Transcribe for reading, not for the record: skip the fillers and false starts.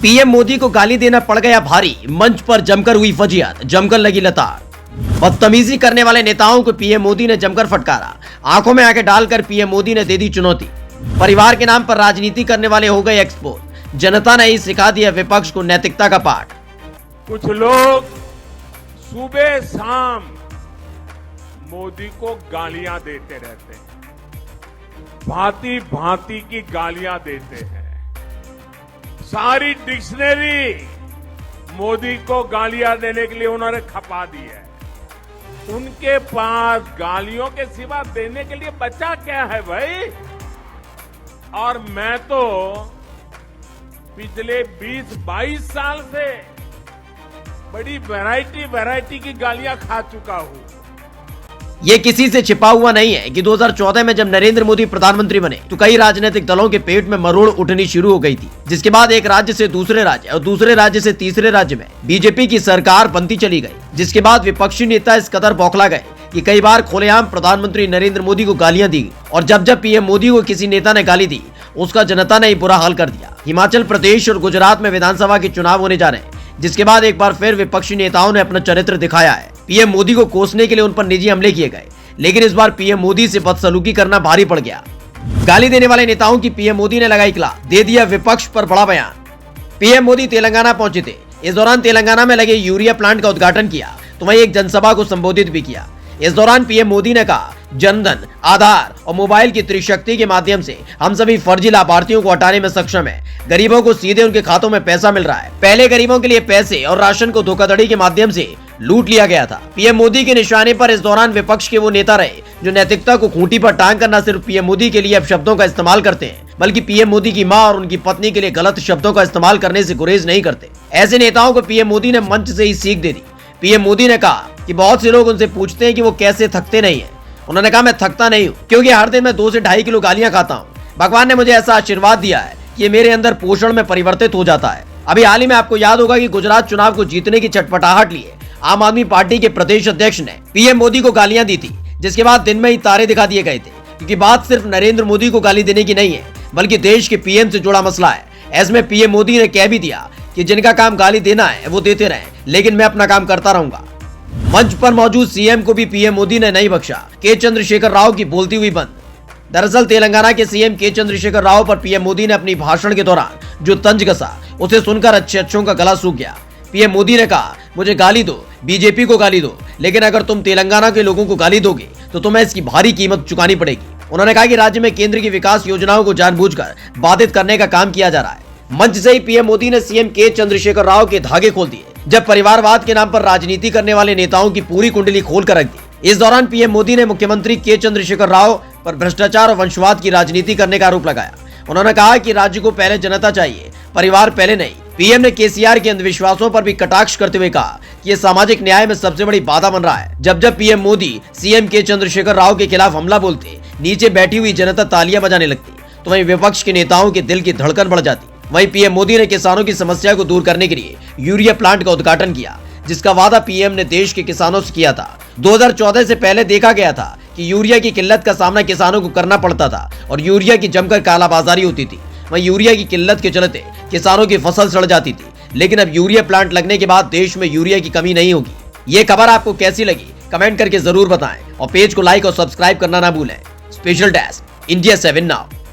PM Modi को गाली देना पड़ गया भारी, मंच पर जमकर हुई फजीहत, जमकर लगी लताड़। बदतमीजी करने वाले नेताओं को पीएम मोदी ने जमकर फटकारा, आंखों में आंखें डालकर पीएम मोदी ने दे दी चुनौती। परिवार के नाम पर राजनीति करने वाले हो गए एक्सपोज, जनता ने ही सिखा दिया विपक्ष को नैतिकता का पाठ। कुछ लोग सुबह शाम मोदी को गालियां देते रहते हैं, भांति भांति की गालियां देते हैं। सारी डिक्शनरी मोदी को गालियां देने के लिए उन्होंने खपा दी है। उनके पास गालियों के सिवा देने के लिए बचा क्या है भाई? और मैं तो पिछले 20-22 साल से बड़ी वैरायटी की गालियां खा चुका हूं। ये किसी से छिपा हुआ नहीं है कि 2014 में जब नरेंद्र मोदी प्रधानमंत्री बने तो कई राजनीतिक दलों के पेट में मरोड़ उठनी शुरू हो गई थी, जिसके बाद एक राज्य से दूसरे राज्य और दूसरे राज्य से तीसरे राज्य में बीजेपी की सरकार बनती चली गई, जिसके बाद विपक्षी नेता इस कदर बौखला गए कि कई बार खुलेआम प्रधानमंत्री नरेंद्र मोदी को गालियां दी। और जब पीएम मोदी को किसी नेता ने गाली दी, उसका जनता ने ही बुरा हाल कर दिया। हिमाचल प्रदेश और गुजरात में विधानसभा के चुनाव होने जा रहे हैं, जिसके बाद एक बार फिर विपक्षी नेताओं ने अपना चरित्र दिखाया है। पीएम मोदी को कोसने के लिए उन पर निजी हमले किए गए, लेकिन इस बार पीएम मोदी से बदसलूकी करना भारी पड़ गया। गाली देने वाले नेताओं की पीएम मोदी ने लगाई किला, दे दिया विपक्ष पर बड़ा बयान। पीएम मोदी तेलंगाना पहुंचे थे। इस दौरान तेलंगाना में लगे यूरिया प्लांट का उद्घाटन किया तो वहीं एक जनसभा को संबोधित भी किया। इस दौरान पीएम मोदी ने कहा, जनधन, आधार और मोबाइल की त्रिशक्ति के माध्यम से हम सभी फर्जी लाभार्थियों को हटाने में सक्षम है। गरीबों को सीधे उनके खातों में पैसा मिल रहा है। पहले गरीबों के लिए पैसे और राशन को धोखाधड़ी के माध्यम से लूट लिया गया था। पीएम मोदी के निशाने पर इस दौरान विपक्ष के वो नेता रहे जो नैतिकता को खूंटी पर टांग कर न सिर्फ पीएम मोदी के लिए शब्दों का इस्तेमाल करते हैं, बल्कि पीएम मोदी की मां और उनकी पत्नी के लिए गलत शब्दों का इस्तेमाल करने से गुरेज नहीं करते। ऐसे नेताओं को पीएम मोदी ने मंच से ही सीख दे दी। पीएम मोदी ने कहा कि बहुत से लोग उनसे पूछते हैं कि वो कैसे थकते नहीं है। उन्होंने कहा, मैं थकता नहीं हूँ क्योंकि हर दिन मैं 2 से 2.5 किलो गालियां खाता हूँ। भगवान ने मुझे ऐसा आशीर्वाद दिया है कि ये मेरे अंदर पोषण में परिवर्तित हो जाता है। अभी हाल ही में आपको याद होगा कि गुजरात चुनाव को जीतने की चटपटाहट लिए आम आदमी पार्टी के प्रदेश अध्यक्ष ने पीएम मोदी को गालियां दी थी, जिसके बाद दिन में ही तारे दिखा दिए गए थे। क्योंकि बात सिर्फ नरेंद्र मोदी को गाली देने की नहीं है, बल्कि देश के पीएम से जुड़ा मसला है। ऐसे में पीएम मोदी ने कह भी दिया कि जिनका काम गाली देना है वो देते रहे, लेकिन मैं अपना काम करता रहूंगा। मंच पर मौजूद सीएम को भी पीएम मोदी ने नहीं बख्शा। के चंद्रशेखर राव की बोलती हुई बंद। दरअसल तेलंगाना के सीएम के चंद्रशेखर राव पर पीएम मोदी ने अपनी भाषण के दौरान जो तंज कसा, उसे सुनकर अच्छों का गला सूख गया। पीएम मोदी ने कहा, मुझे गाली दो, बीजेपी को गाली दो, लेकिन अगर तुम तेलंगाना के लोगों को गाली दोगे तो तुम्हें इसकी भारी कीमत चुकानी पड़ेगी। उन्होंने कहा कि राज्य में केंद्र की विकास योजनाओं को जानबूझकर बाधित करने का काम किया जा रहा है। मंच से ही पीएम मोदी ने सीएम के चंद्रशेखर राव के धागे खोल दिए, जब परिवारवाद के नाम पर राजनीति करने वाले नेताओं की पूरी कुंडली खोल कर रख दी। इस दौरान पीएम मोदी ने मुख्यमंत्री के चंद्रशेखर राव पर भ्रष्टाचार और वंशवाद की राजनीति करने का आरोप लगाया। उन्होंने कहा कि राज्य को पहले जनता चाहिए, परिवार पहले नहीं। पीएम ने केसीआर के अंधविश्वासों पर भी कटाक्ष करते हुए कहा कि ये सामाजिक न्याय में सबसे बड़ी बाधा बन रहा है। जब पीएम मोदी सीएम के चंद्रशेखर राव के खिलाफ हमला बोलते, नीचे बैठी हुई जनता तालियां बजाने लगती, तो वहीं विपक्ष के नेताओं के दिल की धड़कन बढ़ जाती। वहीं पीएम मोदी ने किसानों की समस्या को दूर करने के लिए यूरिया प्लांट का उद्घाटन किया, जिसका वादा पीएम ने देश के किसानों से किया था। 2014 से पहले देखा गया था कि यूरिया की किल्लत का सामना किसानों को करना पड़ता था और यूरिया की जमकर कालाबाजारी होती थी। वहीं यूरिया की किल्लत के चलते किसानों की फसल सड़ जाती थी, लेकिन अब यूरिया प्लांट लगने के बाद देश में यूरिया की कमी नहीं होगी। ये खबर आपको कैसी लगी कमेंट करके जरूर बताएं और पेज को लाइक और सब्सक्राइब करना ना भूलें। Special desk, India 7 now.